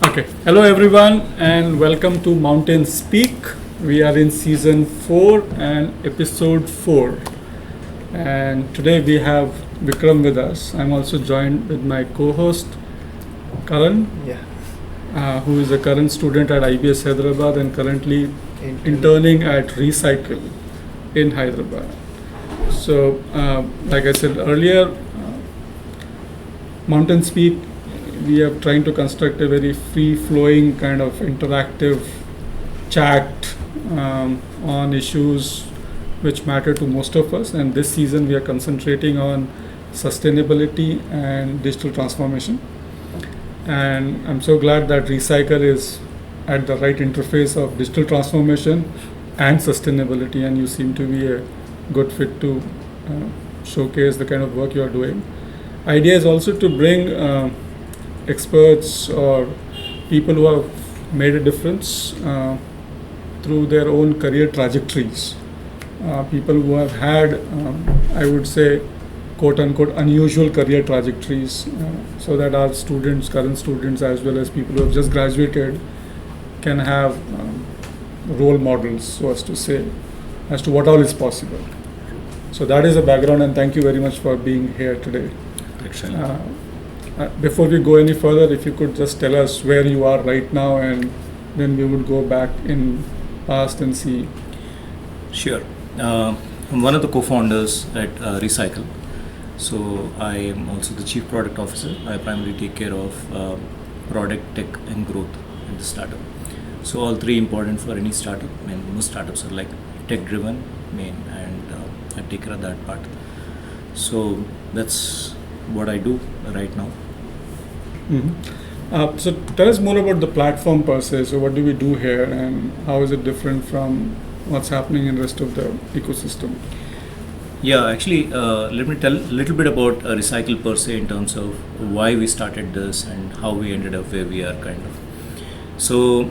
Okay, hello everyone and welcome to MountainSpeak. We are in season 4 and episode 4. And today we have Vikram with us. I'm also joined with my co-host Karan, who is a current student at IBS Hyderabad and currently interning at Recycle in Hyderabad. So, like I said earlier, MountainSpeak, we are trying to construct a very free-flowing kind of interactive chat on issues which matter to most of us. And this season we are concentrating on sustainability and digital transformation. And I'm so glad that Recycle is at the right interface of digital transformation and sustainability, and you seem to be a good fit to showcase the kind of work you are doing. Idea is also to bring experts or people who have made a difference through their own career trajectories. People who have had, I would say, quote unquote, unusual career trajectories, so that our students, current students, as well as people who have just graduated, can have role models, so as to say, as to what all is possible. So that is the background, and thank you very much for being here today. Before we go any further, if you could just tell us where you are right now, and then we would go back in past and see. Sure. I'm one of the co-founders at Recycle. So I am also the Chief Product Officer. I primarily take care of product, tech and growth in the startup. So all three important for any startup. I mean, most startups are like tech driven, and I take care of that part. So that's what I do right now. Mm-hmm. So tell us more about the platform per se. So what do we do here, and how is it different from what's happening in the rest of the ecosystem? Yeah, actually, let me tell a little bit about Recycle per se in terms of why we started this and how we ended up where we are, kind of. So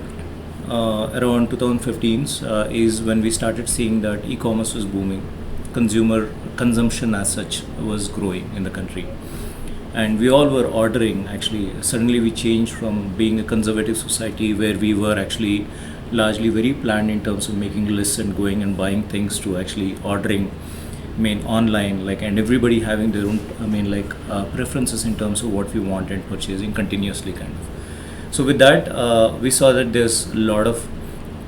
around 2015 is when we started seeing that e-commerce was booming. Consumer consumption as such was growing in the country. And we all were ordering. Actually, suddenly we changed from being a conservative society where we were actually largely very planned in terms of making lists and going and buying things, to actually ordering online, and everybody having their own preferences in terms of what we want and purchasing continuously, kind of. So with that, we saw that there's a lot of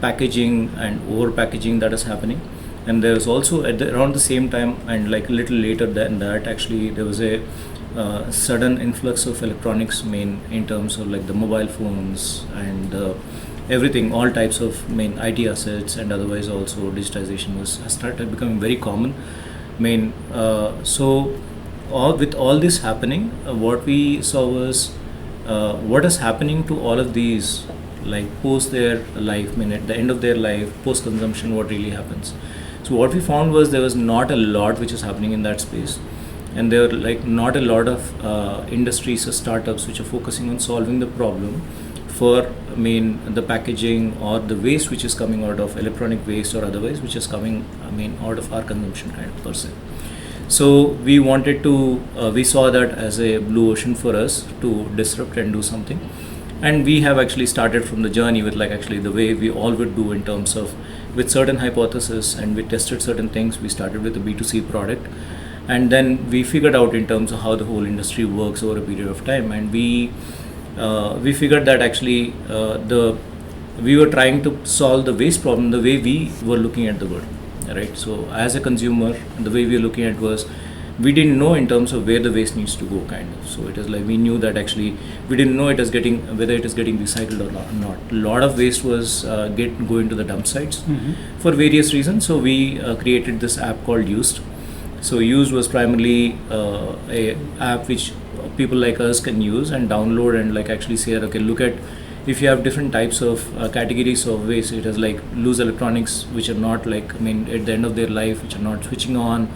packaging and over packaging that is happening. And there's also around the same time, and a little later than that, actually there was a sudden influx of electronics in terms of the mobile phones and everything, all types of IT assets, and otherwise also digitization has started becoming very common. So with all this happening, what we saw was what is happening to all of these, post their life, at the end of their life, post consumption, what really happens. So what we found was there was not a lot which is happening in that space. And there are not a lot of industries or startups which are focusing on solving the problem for the packaging or the waste which is coming out of electronic waste or otherwise, which is coming out of our consumption, kind of, per se. So we wanted to, we saw that as a blue ocean for us to disrupt and do something. And we have actually started from the journey with actually the way we all would do in terms of with certain hypothesis, and we tested certain things. We started with a B2C product. And then we figured out in terms of how the whole industry works over a period of time, and we figured that actually we were trying to solve the waste problem the way we were looking at the world, right? So as a consumer, the way we were looking at was, we didn't know in terms of where the waste needs to go, kind of. So it is we knew that actually we didn't know whether it is getting recycled or not. A lot of waste was going to the dump sites for various reasons. So we created this app called Used. So Used was primarily a app which people like us can use and download and actually say, okay, look at, if you have different types of categories of waste. It is loose electronics which are not at the end of their life, which are not switching on,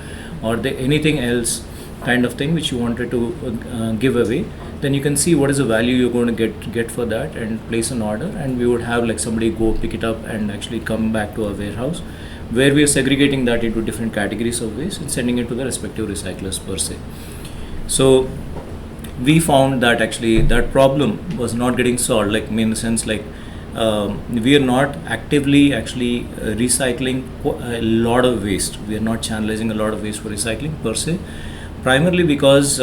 or anything else kind of thing which you wanted to give away. Then you can see what is the value you're going to get for that and place an order, and we would have somebody go pick it up and actually come back to our warehouse, where we are segregating that into different categories of waste and sending it to the respective recyclers per se. So we found that actually that problem was not getting solved, like in the sense like we are not actively actually recycling a lot of waste. We are not channelizing a lot of waste for recycling per se, primarily because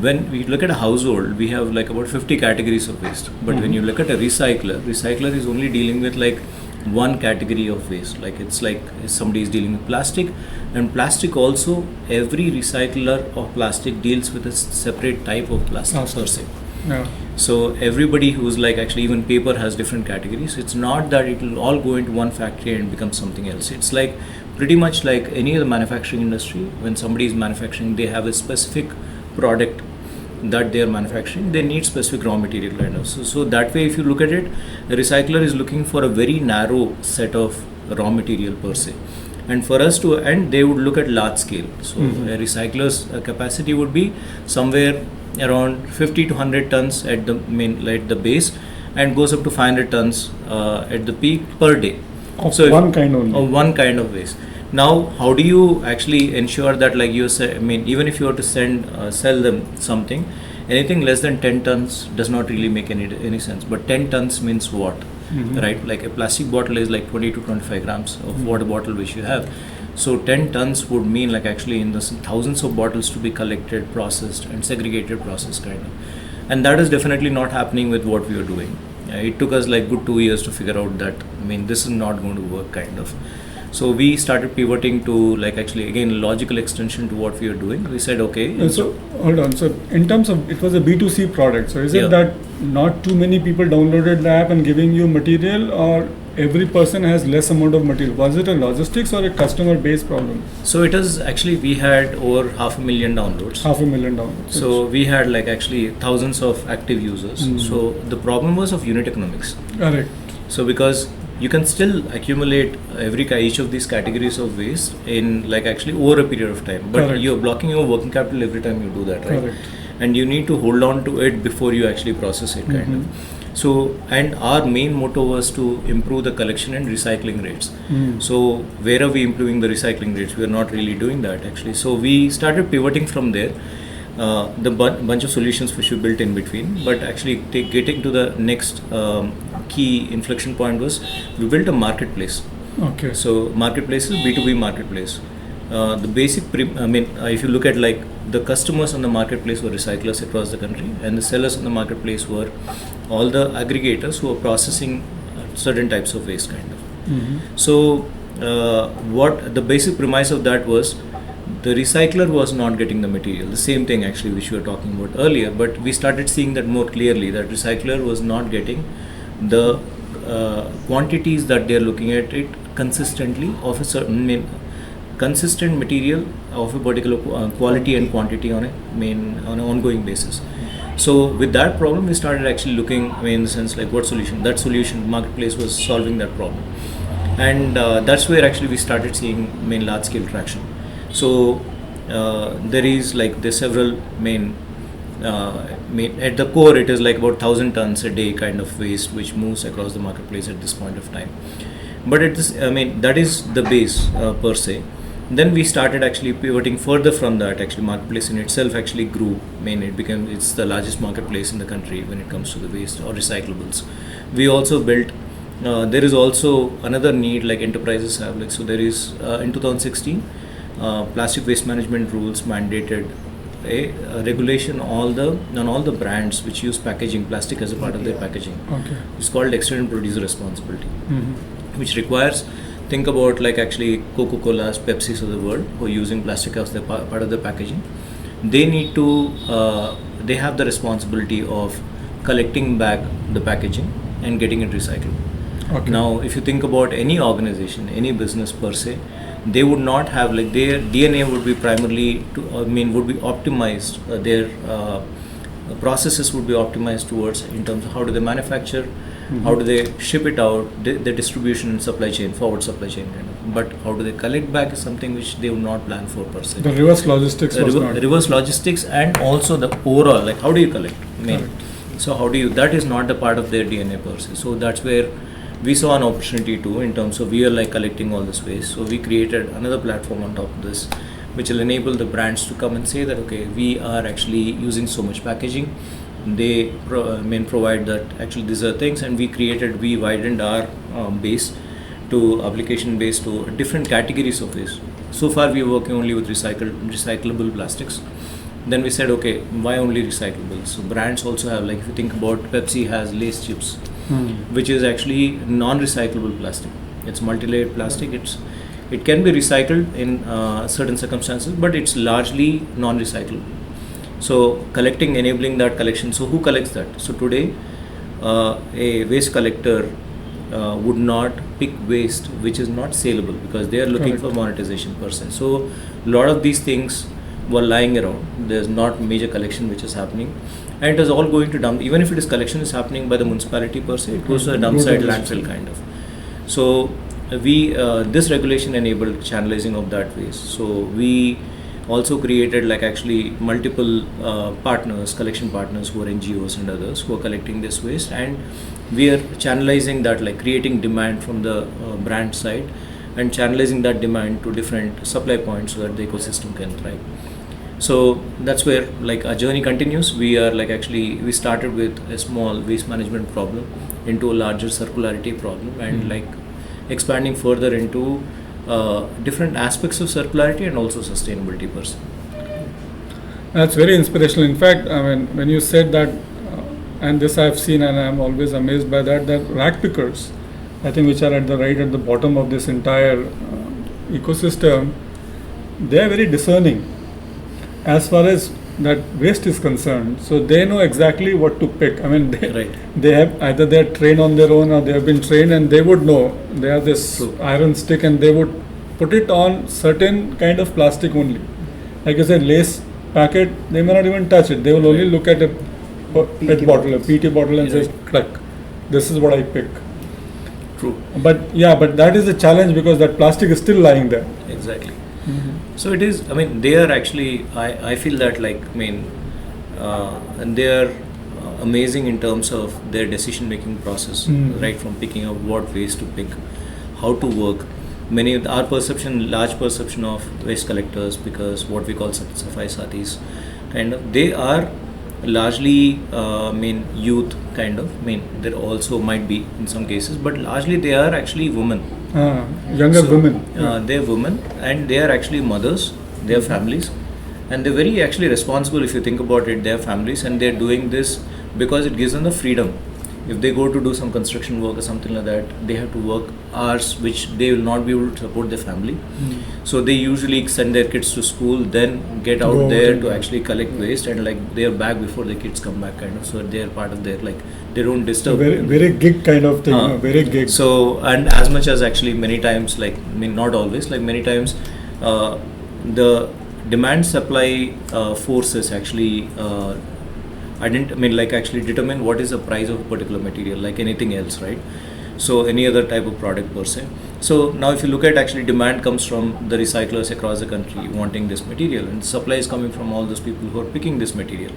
when we look at a household, we have like about 50 categories of waste. But when you look at a recycler is only dealing with like one category of waste. Like it's like if somebody is dealing with plastic, and plastic also, every recycler of plastic deals with a separate type of plastic per se. Yeah. So everybody who's like actually even paper has different categories. It's not that it will all go into one factory and become something else. It's like pretty much like any other manufacturing industry. When somebody is manufacturing, they have a specific product that they are manufacturing. They need specific raw material kind of. So that way, if you look at it, a recycler is looking for a very narrow set of raw material per se. And for us to, and they would look at large scale. So a recycler's capacity would be somewhere around 50 to 100 tons at the at the base, and goes up to 500 tons at the peak per day. Of one kind only. Of one kind of waste. Now, how do you actually ensure that, like you say, even if you were to sell them something, anything less than 10 tons does not really make any sense. But 10 tons means what? Right? Like a plastic bottle is like 20 to 25 grams of water bottle which you have. So 10 tons would mean like actually in the thousands of bottles to be collected, processed and segregated, processed kind of. And that is definitely not happening with what we are doing. It took us like good 2 years to figure out that, this is not going to work kind of. So we started pivoting to like actually again logical extension to what we are doing. We said okay. So hold on. So in terms of, it was a B2C product. So is it that not too many people downloaded the app and giving you material, or every person has less amount of material? Was it a logistics or a customer base problem? So it is actually, we had over 500,000 downloads. 500,000 downloads. So we had like actually thousands of active users. So the problem was of unit economics. Correct. So because you can still accumulate each of these categories of waste in like actually over a period of time, but Correct. you're blocking your working capital every time you do that, right? Correct. And you need to hold on to it before you actually process it kind of. So, and our main motto was to improve the collection and recycling rates. So where are we improving the recycling rates? We are not really doing that actually. So we started pivoting from there. The bunch of solutions which we built in between, but actually getting to the next key inflection point was we built a marketplace. Okay. So marketplace is B2B marketplace. The basic, if you look at like the customers on the marketplace were recyclers across the country, and the sellers on the marketplace were all the aggregators who are processing certain types of waste kind of. So what the basic premise of that was, the recycler was not getting the material. The same thing actually which we were talking about earlier, but we started seeing that more clearly, that recycler was not getting the quantities that they are looking at it consistently of a certain consistent material of a particular quality and quantity on an ongoing basis. So with that problem, we started actually looking in the sense like what solution. That solution, marketplace, was solving that problem, and that's where actually we started seeing large scale traction. So there is like there's several at the core it is like about 1,000 tons a day kind of waste which moves across the marketplace at this point of time. But it is, that is the base per se. Then we started actually pivoting further from that. Actually, marketplace in itself actually grew. It's the largest marketplace in the country when it comes to the waste or recyclables. We also built. There is also another need like enterprises have. Like so, there is in 2016, plastic waste management rules mandated a regulation on all the brands which use plastic as a part of their packaging. Okay. It's called extended producer responsibility, which requires. Think about like actually Coca-Cola's, Pepsi's of the world who are using plastic as their part of the packaging. They need to, they have the responsibility of collecting back the packaging and getting it recycled. Okay. Now, if you think about any organization, any business per se, they would not have like their DNA would be primarily would be optimized. Their processes would be optimized towards in terms of how do they manufacture. How do they ship it out, the distribution and supply chain, forward supply chain kind of. But how do they collect back is something which they would not plan for per se. The reverse logistics was not. Reverse logistics and also the overall, like how do you collect? So how do you, that is not the part of their DNA per se. So that's where we saw an opportunity too in terms of we are like collecting all this waste. So we created another platform on top of this which will enable the brands to come and say that okay, we are actually using so much packaging. They provide that actually these are things, and we widened our base to application base to different categories of waste. So far we are working only with recyclable plastics. Then we said okay, why only recyclables? So brands also have, like if you think about Pepsi has Lay's chips, which is actually non-recyclable plastic. It's multi-layered plastic. It can be recycled in certain circumstances, but it's largely non-recyclable. So enabling that collection. So who collects that? So today, a waste collector would not pick waste which is not saleable, because they are looking for monetization per se. So a lot of these things were lying around. There's not major collection which is happening, and it is all going to dump. Even if it is collection is happening by the municipality per se, it goes to a dump site, landfill kind of. So we this regulation enabled channelizing of that waste. So we also created like actually multiple partners, collection partners who are NGOs and others who are collecting this waste, and we are channelizing that, like creating demand from the brand side and channelizing that demand to different supply points so that the ecosystem can thrive. So that's where like our journey continues. We are like actually we started with a small waste management problem into a larger circularity problem, and like expanding further into different aspects of circularity and also sustainability per se. That's very inspirational. In fact, I mean, when you said that, and this I've seen, and I'm always amazed by that rack pickers, I think, which are at the bottom of this entire ecosystem, they are very discerning as far as that waste is concerned. So they know exactly what to pick. I mean, they have either they're trained on their own or they have been trained, and they would know. They have this iron stick, and they would put it on certain kind of plastic only. Like I said, Lay's packet, they may not even touch it. They will only look at a PET bottle, a PT bottle, and say, "Click, this is what I pick." True. But that is a challenge, because that plastic is still lying there. Exactly. So it is, I mean, they are actually, I feel that like, I mean, and they are amazing in terms of their decision making process, right from picking up what waste to pick, how to work. Many of large perception of waste collectors, because what we call Safai Sathis, kind of, they are largely youth kind of. There also might be in some cases, but largely they are actually women. Younger women. They're women, and they are actually mothers. They have families, and they're very actually responsible. If you think about it, they have families, and they're doing this because it gives them the freedom. If they go to do some construction work or something like that, they have to work hours which they will not be able to support their family. So they usually send their kids to school, then get out there to actually collect waste, and like they are back before the kids come back kind of. So they are part of their, like, they don't disturb. Very gig kind of thing. Very gig. So, and as much as actually many times, like, I mean, not always, like many times, the demand supply forces actually actually determine what is the price of a particular material, like anything else, right? So any other type of product per se. So now if you look at actually demand comes from the recyclers across the country wanting this material, and supply is coming from all those people who are picking this material.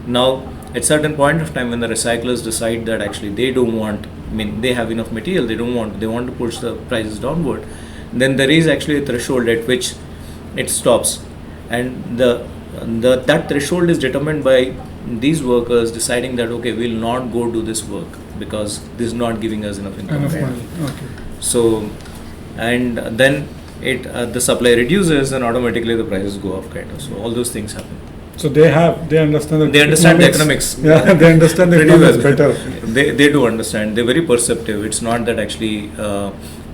Now at certain point of time, when the recyclers decide that actually they don't want, they have enough material, they want to push the prices downward, then there is actually a threshold at which it stops, and that threshold is determined by these workers deciding that okay, we'll not go do this work because this is not giving us enough income. Okay. So, and then the supply reduces, and automatically the prices go up kind of. So all those things happen. So they understand the economics. Yeah, they understand the economics better. They do understand. They're very perceptive. It's not that actually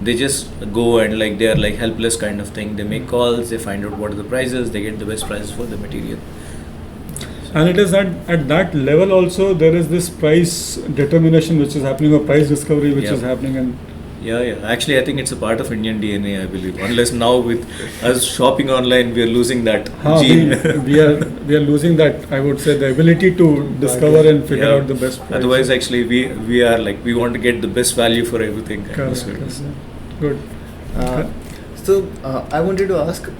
they just go and like they are like helpless kind of thing. They make calls, they find out what are the prices, they get the best prices for the material. And it is at that level also there is this price determination which is happening, or price discovery which is happening. And actually I think it's a part of Indian DNA, I believe, unless now with us shopping online we are losing that gene. we are losing that, I would say, the ability to discover and figure out the best price. Otherwise actually we are like, we want to get the best value for everything. Good. So I wanted to ask,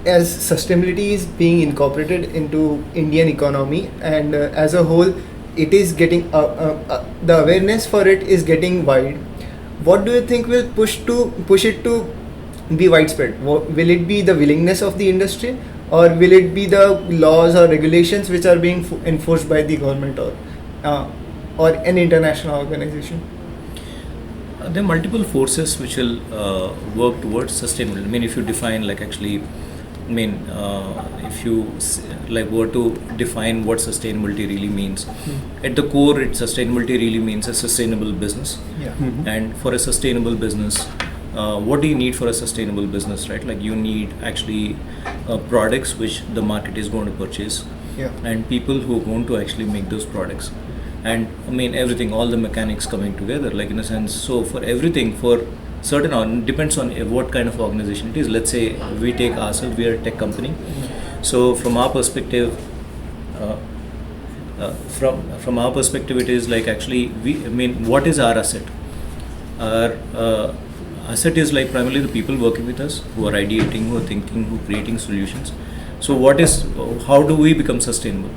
as sustainability is being incorporated into Indian economy, and as a whole it is getting the awareness for it is getting wide, what do you think will push it to be widespread? Will it be the willingness of the industry, or will it be the laws or regulations which are being enforced by the government or an international organization? There are multiple forces which will work towards sustainability. I mean, if you define like actually, I mean, if you were to define what sustainability really means, at the core, sustainability really means a sustainable business. Yeah. And for a sustainable business, what do you need for a sustainable business, right? Like you need actually products which the market is going to purchase, Yeah. and people who are going to actually make those products. And I mean everything, all the mechanics coming together, like in a sense. So for everything, for certain, depends on what kind of organization it is. Let's say we take ourselves, we are a tech company. So from our perspective, from our perspective, it is like actually what is our asset? Our asset is like primarily the people working with us, who are ideating, who are thinking, who are creating solutions. So how do we become sustainable?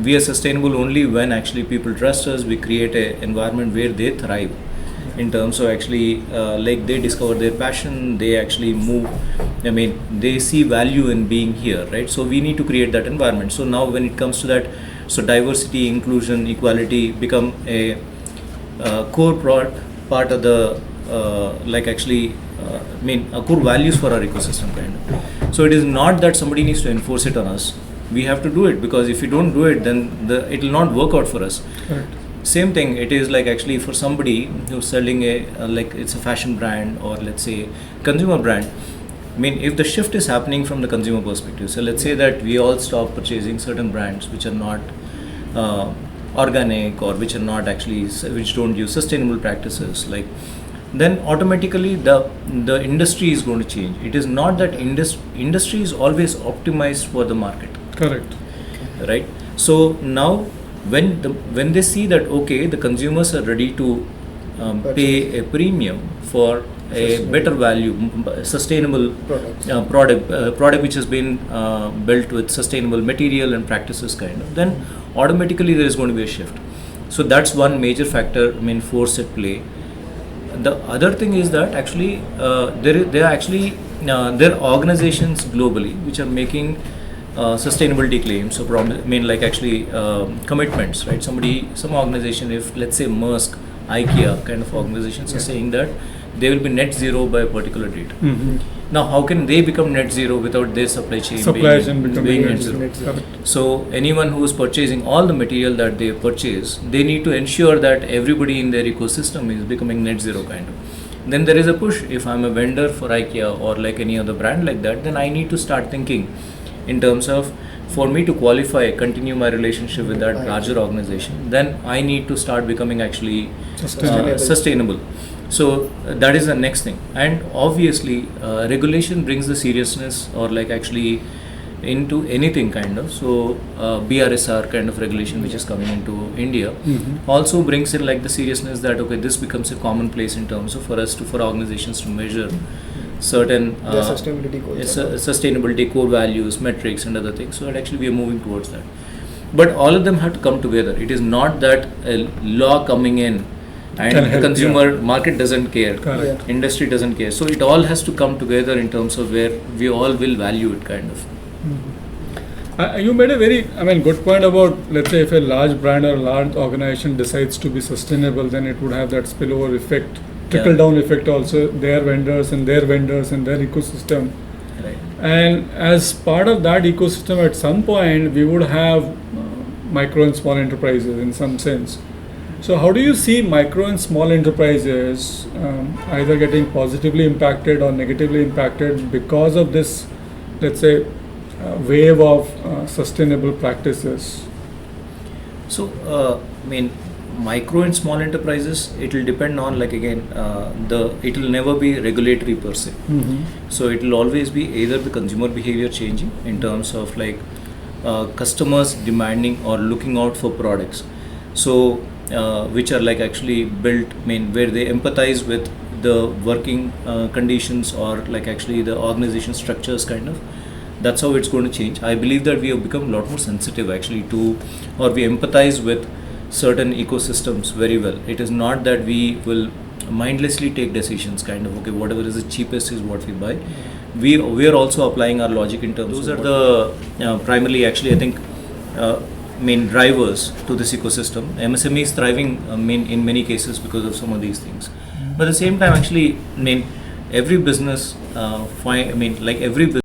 We are sustainable only when actually people trust us. We create an environment where they thrive in terms of actually like they discover their passion, they actually move, I mean they see value in being here, right? So we need to create that environment. So now when it comes to that, so diversity, inclusion, equality become a core part of the core values for our ecosystem kind of. So it is not that somebody needs to enforce it on us. We have to do it, because if we don't do it, then it will not work out for us. Correct. Same thing, it is like actually for somebody who's selling like it's a fashion brand, or let's say consumer brand. I mean, if the shift is happening from the consumer perspective, so let's say that we all stop purchasing certain brands which are not organic, or which are not actually, which don't use sustainable practices, like, then automatically the industry is going to change. It is not that industry is always optimized for the market. Correct. Right. So now when they see that okay, the consumers are ready to pay a premium for a better value, sustainable product which has been built with sustainable material and practices kind of, then automatically there is going to be a shift. So that's one major factor, I mean, force at play. The other thing is that actually there are organizations globally which are making sustainability claims. So commitments, right? Some organization, if let's say Maersk, IKEA kind of organizations are saying that they will be net zero by a particular date. Now, how can they become net zero without their supply chain being net zero? So anyone who is purchasing all the material that they purchase, they need to ensure that everybody in their ecosystem is becoming net zero kind of. Then there is a push. If I'm a vendor for IKEA or like any other brand like that, then I need to start thinking in terms of, for me to qualify, continue my relationship with that larger organization, then I need to start becoming actually sustainable. So that is the next thing. And obviously regulation brings the seriousness, or like actually into anything kind of. So BRSR kind of regulation which is coming into India also brings in like the seriousness that okay, this becomes a commonplace in terms of for organizations to measure certain sustainability core values, metrics and other things. So actually we are moving towards that. But all of them have to come together. It is not that a law coming in and the consumer market doesn't care, industry doesn't care. So it all has to come together in terms of where we all will value it kind of. You made a very, good point about, let's say, if a large brand or a large organization decides to be sustainable, then it would have that spillover effect, trickle-down effect also, their vendors and their ecosystem. Right. And as part of that ecosystem, at some point, we would have micro and small enterprises in some sense. So how do you see micro and small enterprises either getting positively impacted or negatively impacted because of this, let's say, wave of sustainable practices? So, micro and small enterprises, it will depend on, like again, it will never be regulatory per se. So it will always be either the consumer behavior changing in terms of like customers demanding or looking out for products. So which are like actually built, where they empathize with the working conditions or like actually the organization structures kind of. That's how it's going to change. I believe that we have become a lot more sensitive actually to, or we empathize with certain ecosystems very well. It is not that we will mindlessly take decisions, kind of, okay, whatever is the cheapest is what we buy. We are also applying our logic in terms. Those are the primarily, actually, I think, main drivers to this ecosystem. MSME is thriving in many cases because of some of these things. But at the same time, actually, every business, every business